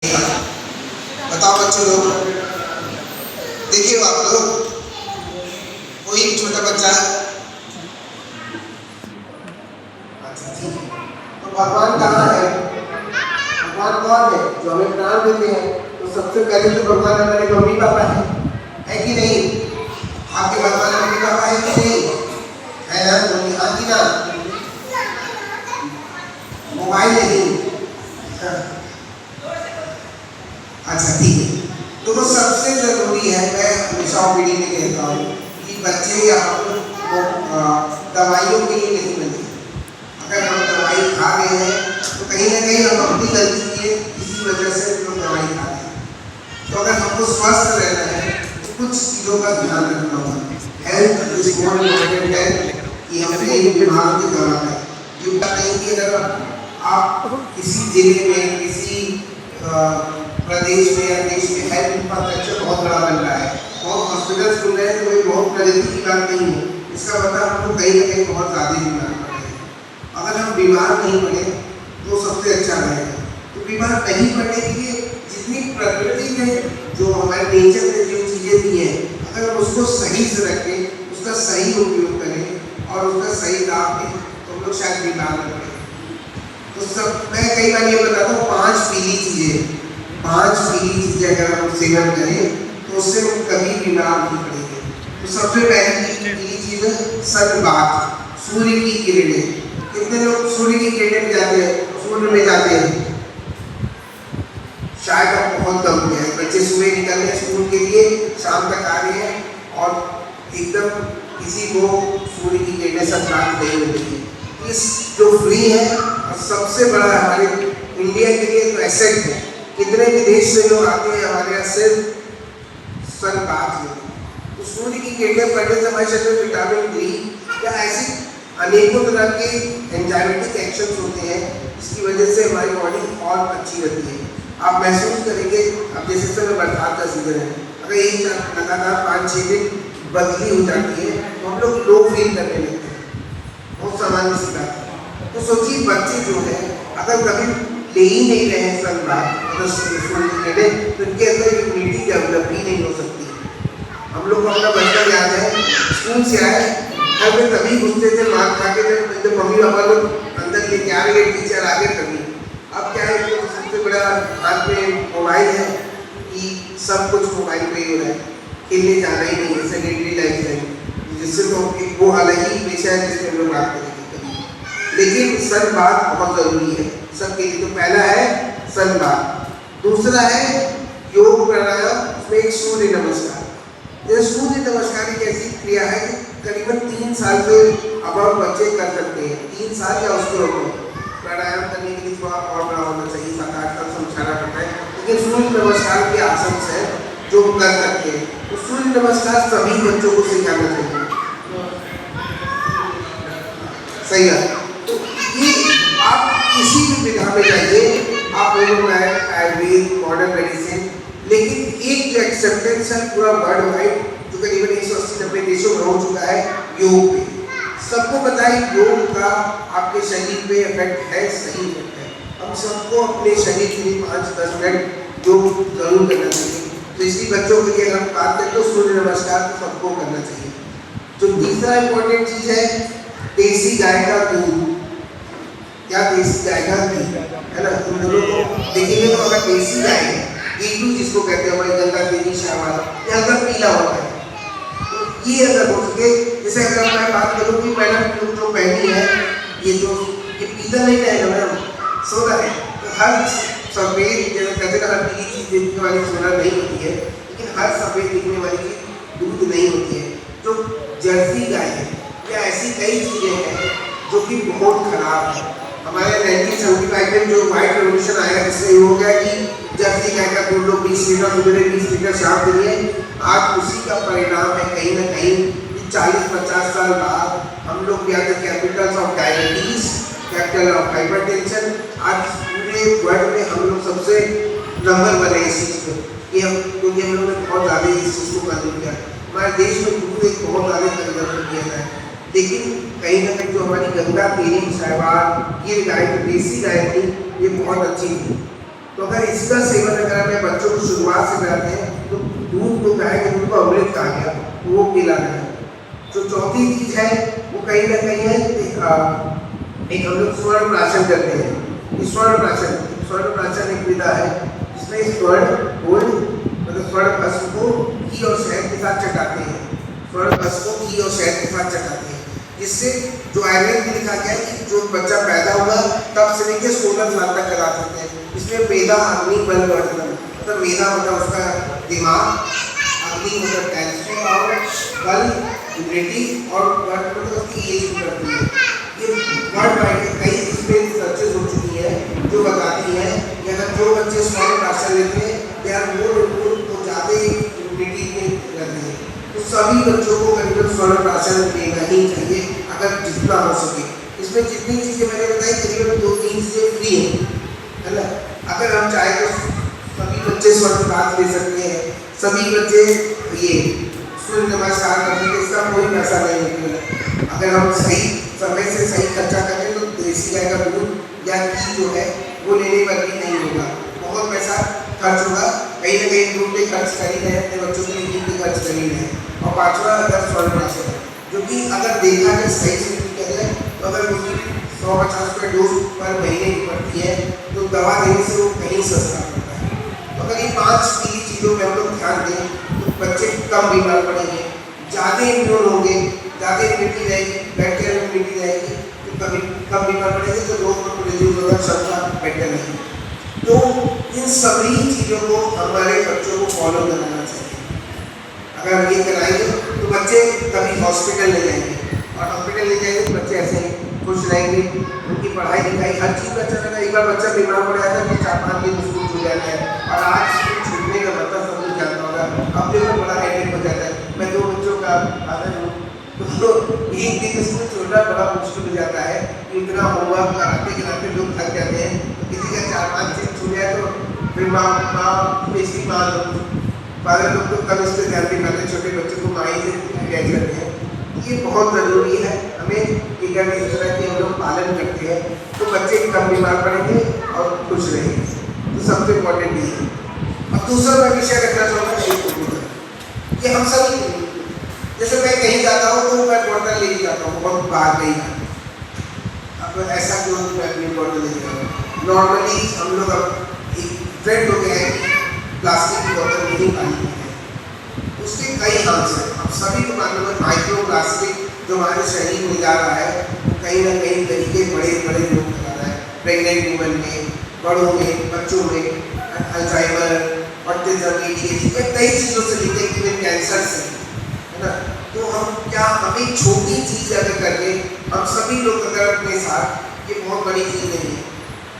बताओ बच्चों लोग, देखिए आप लोग, कोई छोटा बच्चा, अच्छा ठीक है, तो भगवान कहाँ है? भगवान कौन है? जो हमें प्राण देते हैं। तो सबसे पहले तो भगवान हमारे मम्मी पापा है कि नहीं? आपके भगवान मम्मी पापा है कि नहीं? है ना? बोलिए हाँ कि ना? मोबाइल नहीं। अच्छा ठीक है, तो वो सबसे जरूरी है। मैं हमेशा ओपीडी में कहता हूँ कि बच्चे या दवाइयों के लिए नहीं बने। अगर हम दवाई खा रहे हैं तो कहीं ना कहीं हम अपनी गलती किए, इसी वजह से हम दवाई खा रहे हैं। तो अगर हमको स्वस्थ रहना है तो कुछ चीज़ों का ध्यान रखना होगा। हेल्थ इज मोर इम्पोर्टेंट है कि हम कहीं बीमार की दवा करें। ये बात नहीं कि अगर आप किसी जिले में, किसी प्रदेश में या देश में हेल्थ इंफ्रास्ट्रक्चर बहुत बड़ा बन रहा है, बहुत हॉस्पिटल्स खुल रहे हैं, तो ये बहुत प्रगति की बात नहीं है। इसका मतलब हमको कहीं ना कहीं बहुत ज़्यादा बीमार पड़े हैं। अगर हम बीमार नहीं पड़े तो सबसे अच्छा रहेगा। तो बीमार नहीं पड़ने के लिए जितनी प्रकृति में, जो हमारे नेचर में जो चीज़ें दी हैं, अगर हम उसको सही से रखें, उसका सही उपयोग करें और उसका सही लाभ दें, तो हम लोग शायद बीमार न पड़े। तो सब मैं कई बार ये बताता हूँ, 5 पीली चीज़ें अगर हम सेवन करें तो उससे हम कभी बीमार नहीं पड़ेंगे। तो सबसे पहली पीली चीज़ है सनबाथ, सूर्य की किरणें। कितने लोग सूर्य की किरणें में जाते हैं, सूर्य में जाते हैं? शायद आप बहुत कम हैं। बच्चे सुबह निकल रहे हैं स्कूल के लिए, शाम तक आ रहे हैं और एकदम किसी को सूर्य की किरणें सनबाथ नहीं मिलती है। इस जो फ्री है और सबसे बड़ा हमारे इंडिया के लिए तो एसेट है। कितने विदेश से लोग आते हैं हमारे यहाँ सिर्फ सनबाथ में। तो सूर्य की किरणें पड़ने से हमारे शरीर में विटामिन डी या ऐसी अनेकों तरह के एंजाइमेटिक एक्शंस होते हैं, जिसकी वजह से हमारी बॉडी और अच्छी रहती है। आप महसूस करेंगे, अब जैसे समय बरसात का सीजन है, अगर एक लगातार 5-6 दिन बदली हो जाती है तो हम लोग लो फील करने लगते हैं। बहुत सामान्य सी बात है। तो सोचिए, बच्चे जो है अगर कभी ले ही नहीं रहे हैं सनबाथ, तो इनके अंदर इम्यूनिटी डेवलप ही नहीं हो सकती। हम लोग को अपना बचपन याद है, स्कूल से आए घर में तभी घुसते थे, मार खा के थे, तो मम्मी पापा लोग अंदर लेके आ रहे, टीचर आगे तभी। अब क्या है, तो सबसे बड़ा हाथ में मोबाइल है कि सब कुछ मोबाइल पे ही हो रहा है, खेलने जाना ही नहीं है, सेकेंडरी लाइफ है, जिससे तो वो अलग ही पेशा है जिसमें हम लोग बात करेंगे कभी। लेकिन सनबाथ बहुत जरूरी है सबके लिए। तो पहला है सनबाथ, दूसरा है योग प्राणायाम, उसमें एक सूर्य नमस्कार। जैसे सूर्य नमस्कार एक ऐसी क्रिया है कि करीबन 3 साल से अब बच्चे कर सकते हैं, 3 साल या उसके ऊपर। प्राणायाम करने के लिए थोड़ा और बड़ा होना चाहिए, 7-8 साल समझाना पड़ता है, लेकिन सूर्य नमस्कार के आसन है जो कर सकते हैं। तो सूर्य नमस्कार सभी बच्चों को सिखाना चाहिए। सही है। तो ये आप किसी भी विधा में जाइए, आप आयुर्वेद, मॉडर्न मेडिसिन, लेकिन एक जो एक्सेप्टेंस है पूरा वर्ल्ड वाइड, जो करीबन 180-90 देशों में हो चुका है, योग पे। सबको पता है योग का आपके शरीर पे इफेक्ट है, सही इफेक्ट है। हम सबको अपने शरीर के लिए 5-10 मिनट योग जरूर करना चाहिए। तो इसलिए बच्चों के लिए अगर हम बात करें तो सूर्य नमस्कार तो सबको करना चाहिए। जो तीसरा इंपॉर्टेंट चीज है, देसी गाय का दूध। क्या देसी गाय का घी है ना, तुम दोनों को देखेंगे तो अगर देसी गाय है, गीटू जिसको कहते हैं, हमारी गंगा तेरी शावाल, ये अगर पीला होता है, तो ये अगर हो सके, जैसे अगर मैं बात करूँ कि मैडम जो पहनी है, ये पीला नहीं रहेगा मैडम, सोना है। तो हर सफेद, जैसे कहते हैं हर पीली चीज दिखने वाली सोना नहीं होती है, लेकिन हर सफेद दिखने वाली चीज दूध नहीं होती है। जो जर्सी गाय है या ऐसी कई चीजें हैं जो कि बहुत खराब है। हमारे 1975 में जो व्हाइट रेवोल्यूशन आया, जिससे हो गया कि जर्सी गाय का दूध लोग 20 लीटर सुबह, 20 लीटर शाम के लिए, आज उसी का परिणाम है कहीं ना कहीं 40-50 साल बाद हम लोग भी आते Capitals of diabetes, capital of hypertension. आज पूरे वर्ल्ड में हम लोग सबसे नंबर 1 है इस चीज़ पे, कि क्योंकि हम लोग ने बहुत ज़्यादा इस चीज़ को कंज्यूम किया। हमारे देश में दूध एक बहुत ज़्यादा कंजम्पशन किया है, लेकिन कहीं ना कहीं जो हमारी गंगा तेरी साहिवाल, ये गाय, देसी गाय थी, ये बहुत अच्छी थी। तो तो अगर इसका सेवन अगर हमें बच्चों को शुरुआत से कराते हैं तो दूध को गाय के दूध को अमृत कहा गया, तो वो पिलाना है। जो चौथी चीज है वो कहीं ना कहीं है एक हम लोग स्वर्ण प्राशन करते हैं। स्वर्ण प्राशन एक विधा है जिसमें स्वर्ण गोल्ड मतलब स्वर्ण भस्म को घी और शहद के साथ चटाते हैं। स्वर्ण भस्म को घी और शहद के साथ चटाते हैं, जिससे जो आयुर्वेद में लिखा गया है कि जो बच्चा पैदा हुआ तब से लेकर 16 साल तक करा सकते हैं। इसमें मेधा अग्नि बल वर्धन मतलब मेधा मतलब उसका दिमाग, अग्नि मतलब कैल्शियम और बल इम्यूनिटी और वर्ध मतलब उसकी एज करती है। ये वर्ड बाइट कई इसमें रिसर्चेस हो चुकी है जो बताती है कि अगर जो बच्चे स्वर्ण प्राशन लेते हैं दे आर मोर इम्प्रूव तो ज़्यादा इम्यूनिटी के रहते हैं। तो सभी बच्चों को करीबन स्वर्ण प्राशन लेना ही चाहिए अगर जितना हो सके। इसमें जितनी चीज़ें मैंने बताई करीबन 2-3 चीज़ें फ्री है ना। अगर हम चाहे तो सभी बच्चे स्वर्ण प्राप्त ले सकते हैं, सभी बच्चे ये सूर्य नमस्कार करने के इसका कोई पैसा नहीं निकलेगा। अगर हम सही समय से सही खर्चा करें तो देसी गाय का दूध या घी जो है वो लेने पर भी नहीं होगा, बहुत पैसा खर्च होगा। कहीं ना कहीं दूध पे खर्च कर ही रहे हैं, अपने बच्चों के लिए घी पे खर्च कर ही रहे हैं। और पाँचवा अगर स्वर्ण प्राशन है जो कि अगर देखा जाए सही से किया जाए तो अगर उसकी 150 रुपये डोज पर महीने की पड़ती है तो दवा देने से वो कहीं सस्ता पड़ता है। तो अगर ये 5 पीली चीज़ों पर हम लोग ध्यान दें तो बच्चे कम बीमार पड़ेंगे, ज़्यादा इम्यून होंगे, ज़्यादा इम्यूनिटी रहेगी, बैक्टीरियल इम्यूनिटी रहेगी, तो कभी कम बीमार पड़ेंगे तो रोग प्रतिरोधक होगा क्षमता बेटर नहीं। तो इन सभी चीज़ों को हमारे बच्चों को फॉलो कराना चाहिए। अगर हम ये कराएंगे तो बच्चे कभी हॉस्पिटल ले जाएंगे, और हॉस्पिटल ले जाएंगे तो बच्चे ऐसे खुश रहेंगे, उनकी पढ़ाई लिखाई हर चीज़ में अच्छा रहेगा। एक बार बच्चा बीमार पड़ जाता है तो 4-5 दिन स्कूल छूट जाता है, और आज स्कूल छूटने का मतलब सब कुछ जानता होगा। अब देखो बड़ा हेडेक हो जाता है। मैं 2 बच्चों का फादर हूँ तो एक दिन स्कूल छोड़ना बड़ा मुश्किल हो जाता है। इतना होमवर्क कराते कराते लोग थक जाते हैं। किसी का 4-5 दिन छूट जाए तो फिर माँ बेसिक माँ फादर लोग तो कल उस पर ध्यान नहीं पाते, छोटे बच्चों को माँ ही से अटैच करते हैं। ये बहुत ज़रूरी है हमें कि अगर इस तरह के हम लोग पालन करते हैं तो बच्चे कम बीमार पड़ेंगे और खुश रहेंगे। तो सबसे इम्पोर्टेंट ये है। अब दूसरा मैं विषय रखना चाहूँगा ये हम सभी, जैसे मैं कहीं जाता हूँ तो मैं बॉटल लेके जाता हूँ, बहुत बाहर नहीं जाता। अब ऐसा क्यों मैं अपनी बॉटल लेके जाता हूँ? नॉर्मली हम लोग अब एक ट्रेंड हो गया है कि प्लास्टिक की बोतल नहीं पानी पीते हैं, उसके कई हार्म्स हैं। अब सभी को मालूम है माइक्रो प्लास्टिक जो हमारे शरीर में जा रहा है कहीं ना कहीं तरीके बड़े बड़े रोग लगा रहा है। प्रेगनेंट वुमन में, बड़ों में, बच्चों में, अल्जाइमर, ऑटिज्म, ADHD कई चीज़ों से लेकर इवन कैंसर से, है ना। तो हम क्या हमें छोटी चीज़ अगर करके हम सभी लोग अगर अपने साथ, ये बहुत बड़ी चीज़ नहीं है,